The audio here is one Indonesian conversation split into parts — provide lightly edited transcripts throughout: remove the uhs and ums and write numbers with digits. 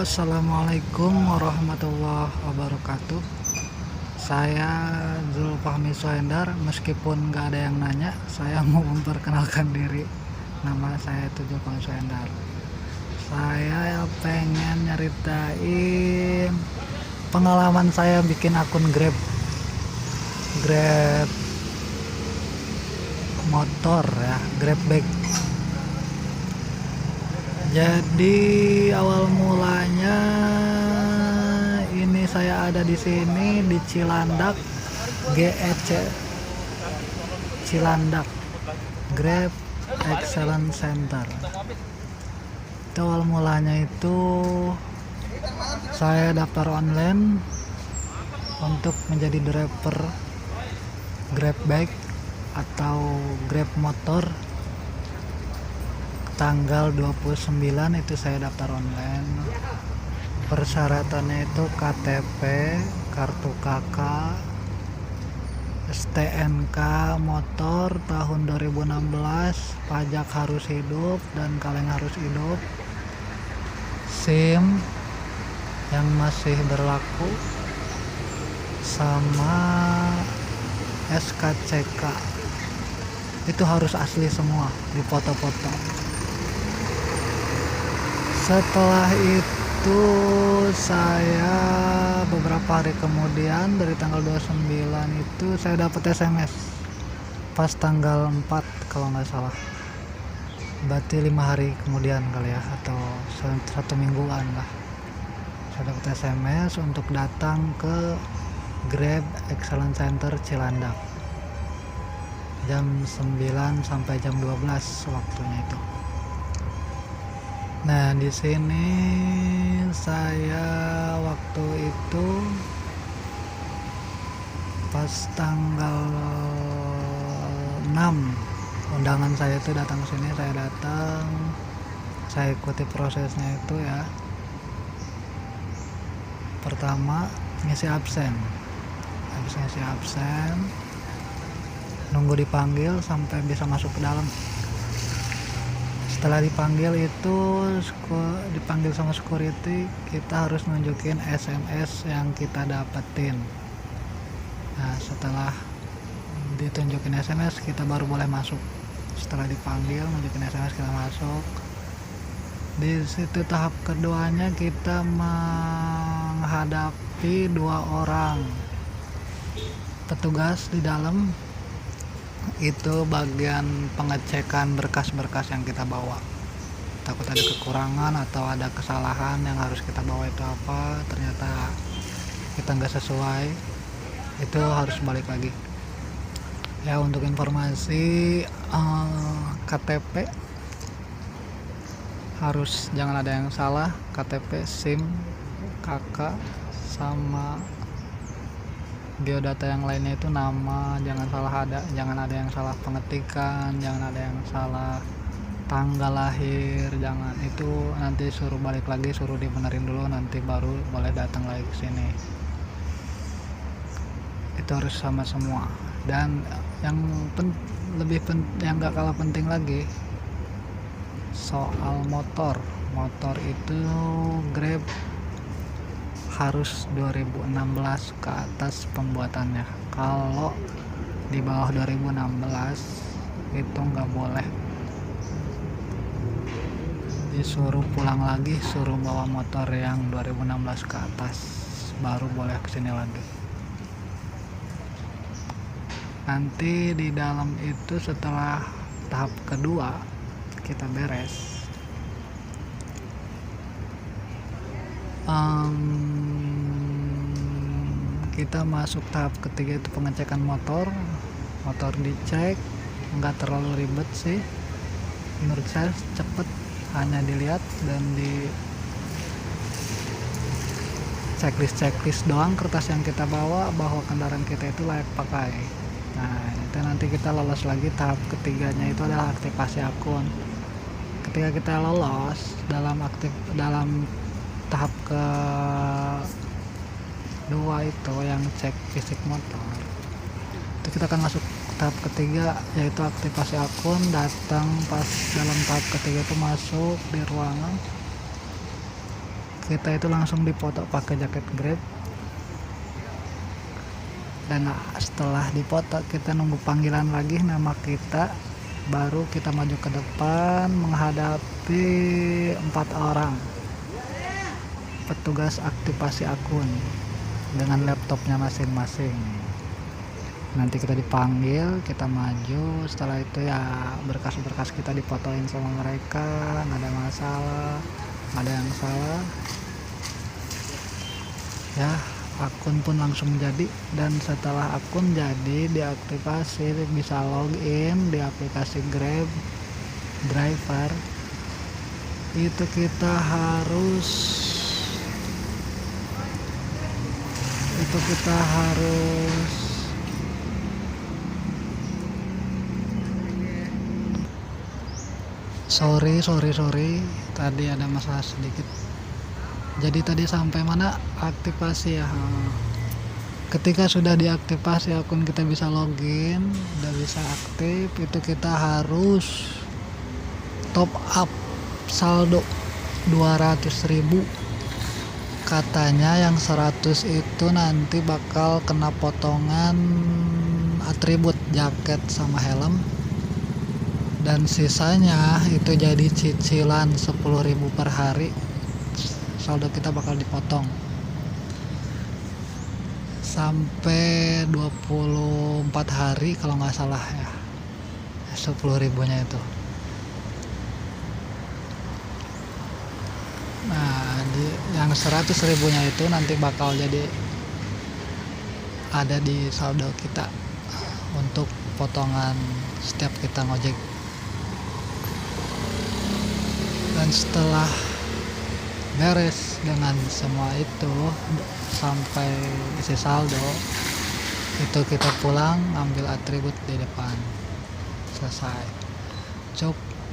Assalamualaikum warahmatullahi wabarakatuh. Saya Zulfahmi Sohendar. Meskipun nggak ada yang nanya, saya mau memperkenalkan diri. Nama saya itu Zulfahmi Sohendar. Saya pengen nyeritain pengalaman saya bikin akun Grab motor ya, Grab bike. Jadi awal mulanya ini saya ada di sini di Cilandak, GEC Cilandak, Grab Excellence Center. Itu awal mulanya itu saya daftar online untuk menjadi driver Grab bike atau Grab motor. Tanggal 29 itu saya daftar online. Persyaratannya itu KTP, kartu KK, STNK motor tahun 2016, pajak harus hidup dan kaleng harus hidup, SIM yang masih berlaku, sama SKCK. Itu harus asli semua, dipoto-foto. Setelah itu saya beberapa hari kemudian dari tanggal 29 itu saya dapat SMS pas tanggal 4 kalau nggak salah, berarti 5 hari kemudian kali ya, atau 1 mingguan lah. Saya dapat SMS untuk datang ke Grab Excellence Center Cilandak jam 9 sampai jam 12 waktunya itu. Nah, di sini saya waktu itu pas tanggal 6 undangan saya itu datang ke sini, saya datang, saya ikuti prosesnya itu ya. Pertama ngisi absen, habis ngisi absen nunggu dipanggil sampai bisa masuk ke dalam. Setelah dipanggil itu dipanggil sama security, kita harus nunjukin SMS yang kita dapetin. Nah, setelah ditunjukin SMS kita baru boleh masuk. Setelah dipanggil nunjukin SMS kita masuk. Di situ tahap keduanya kita menghadapi 2 orang petugas di dalam. Itu bagian pengecekan berkas-berkas yang kita bawa, takut ada kekurangan atau ada kesalahan yang harus kita bawa itu apa, ternyata kita nggak sesuai, itu harus balik lagi ya. Untuk informasi, KTP harus jangan ada yang salah, KTP, SIM, KK, sama biodata yang lainnya itu nama jangan ada yang salah pengetikan, jangan ada yang salah tanggal lahir, jangan. Itu nanti suruh balik lagi, suruh dibenerin dulu, nanti baru boleh datang lagi ke sini. Itu harus sama semua. Dan yang yang gak kalah penting lagi soal motor itu Grab harus 2016 ke atas pembuatannya. Kalau di bawah 2016 itu nggak boleh, disuruh pulang lagi, suruh bawa motor yang 2016 ke atas baru boleh kesini lagi. Nanti di dalam itu setelah tahap kedua kita beres, kita masuk tahap ketiga, itu pengecekan motor dicek, nggak terlalu ribet sih menurut saya, cepet, hanya dilihat dan di checklist doang kertas yang kita bawa bahwa kendaraan kita itu layak pakai. Nah, itu nanti kita lolos lagi. Tahap ketiganya itu adalah aktivasi akun. Ketika kita lolos dalam tahap kedua itu yang cek fisik motor, itu kita akan masuk tahap ketiga, yaitu aktivasi akun. Datang pas dalam tahap ketiga itu masuk di ruangan, kita itu langsung dipoto pakai jaket Grab. Dan setelah dipoto kita nunggu panggilan lagi nama kita, baru kita maju ke depan menghadapi 4 orang petugas aktivasi akun dengan laptopnya masing-masing. Nanti kita dipanggil, kita maju, setelah itu ya berkas-berkas kita difotoin sama mereka, nggak ada masalah, nggak ada yang salah ya. Akun pun langsung jadi, dan setelah akun jadi diaktifasi bisa login di aplikasi Grab Driver. Itu kita harus sorry tadi ada masalah sedikit. Jadi tadi sampai mana aktivasi ya. Ketika sudah diaktifasi akun kita bisa login, udah bisa aktif, itu kita harus top up saldo 200.000. Katanya yang 100 itu nanti bakal kena potongan atribut jaket sama helm, dan sisanya itu jadi cicilan 10.000 per hari. Saldo kita bakal dipotong sampai 24 hari kalau nggak salah ya, 10.000 nya itu. Nah yang 100.000 nya itu nanti bakal jadi ada di saldo kita untuk potongan setiap kita ngojek. Dan setelah beres dengan semua itu sampai isi saldo, itu kita pulang ambil atribut di depan, selesai.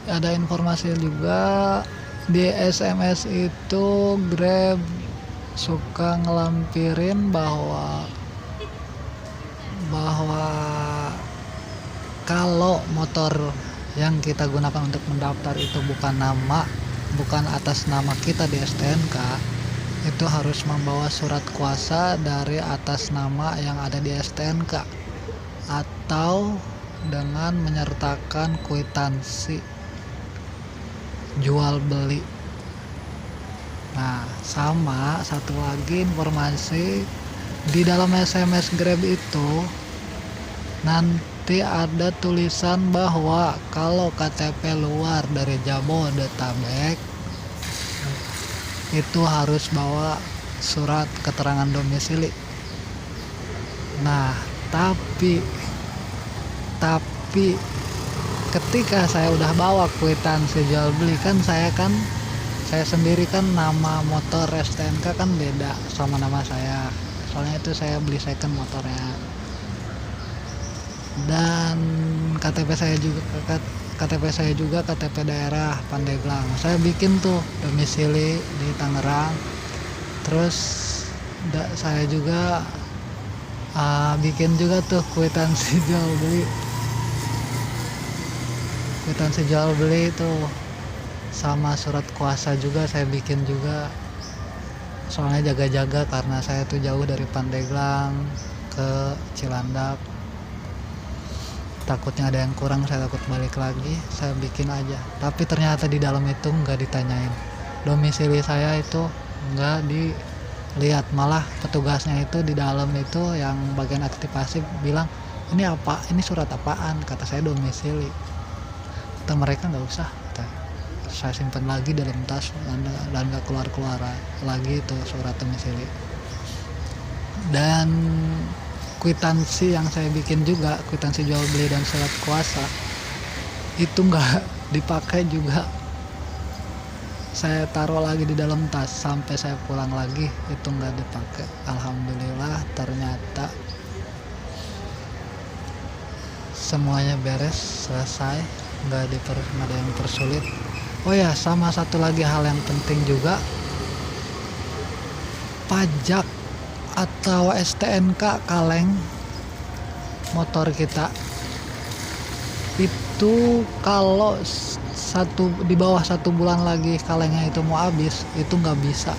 Ada informasi juga di SMS itu Grab suka ngelampirin bahwa kalau motor yang kita gunakan untuk mendaftar itu bukan atas nama kita di STNK, itu harus membawa surat kuasa dari atas nama yang ada di STNK atau dengan menyertakan kwitansi jual beli. Nah, sama satu lagi informasi, di dalam SMS Grab itu nanti ada tulisan bahwa kalau KTP luar dari Jabodetabek itu harus bawa surat keterangan domisili. Nah, tapi ketika saya udah bawa kwitansi jual beli, saya sendiri kan nama motor STNK kan beda sama nama saya, soalnya itu saya beli second motornya. Dan KTP saya juga KTP daerah Pandeglang. Saya bikin tuh domisili di Tangerang. Terus saya juga bikin juga tuh kwitansi jual beli itu sama surat kuasa juga saya bikin juga. Soalnya jaga-jaga karena saya tuh jauh dari Pandeglang ke Cilandak. Takutnya ada yang kurang, saya takut balik lagi, saya bikin aja. Tapi ternyata di dalam itu nggak ditanyain domisili saya, itu nggak dilihat. Malah petugasnya itu di dalam itu yang bagian aktivasi bilang, ini surat apaan? Kata saya domisili. Kata mereka nggak usah, saya simpan lagi dalam tas dan nggak keluar lagi itu surat domisili. Dan kwitansi yang saya bikin juga, kwitansi jual beli dan surat kuasa, itu nggak dipakai juga. Saya taruh lagi di dalam tas sampai saya pulang lagi, itu nggak dipakai. Alhamdulillah ternyata semuanya beres, selesai, nggak ada yang persulit. Oh ya, sama satu lagi hal yang penting juga, pajak atau STNK kaleng motor kita itu kalau di bawah 1 bulan lagi kalengnya itu mau habis, itu nggak bisa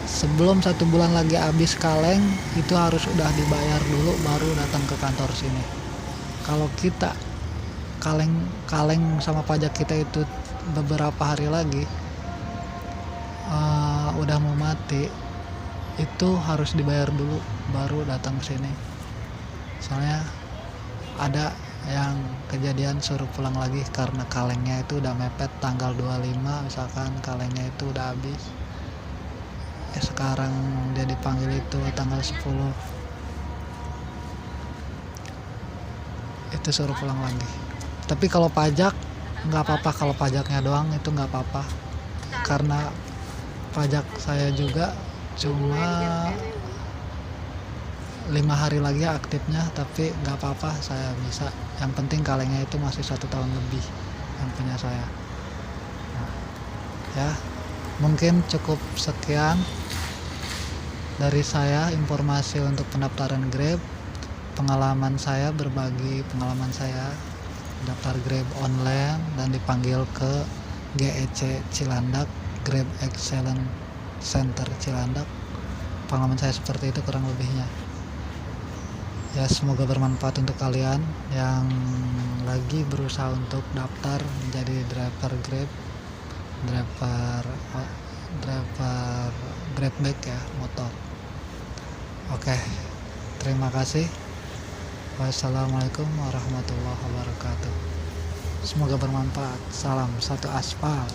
sebelum 1 bulan lagi habis kaleng itu harus udah dibayar dulu baru datang ke kantor sini. Kalau kita kaleng sama pajak kita itu beberapa hari lagi udah mau mati, itu harus dibayar dulu baru datang ke sini. Soalnya ada yang kejadian suruh pulang lagi karena kalengnya itu udah mepet tanggal 25, misalkan kalengnya itu udah habis. Sekarang dia dipanggil itu tanggal 10, itu suruh pulang lagi. Tapi kalau pajak nggak apa-apa, kalau pajaknya doang itu nggak apa-apa, karena pajak saya juga cuma 5 hari lagi aktifnya, tapi nggak apa-apa, saya bisa. Yang penting kalengnya itu masih 1 tahun lebih yang punya saya. Nah, ya mungkin cukup sekian dari saya informasi untuk pendaftaran Grab, pengalaman saya, berbagi pengalaman saya daftar Grab online dan dipanggil ke GEC Cilandak, Grab Excellence Center Cilandak. Pengalaman saya seperti itu kurang lebihnya. Ya, semoga bermanfaat untuk kalian yang lagi berusaha untuk daftar menjadi driver Grab, driver Grab bike ya, motor. Oke, terima kasih. Wassalamualaikum warahmatullahi wabarakatuh. Semoga bermanfaat. Salam satu aspal.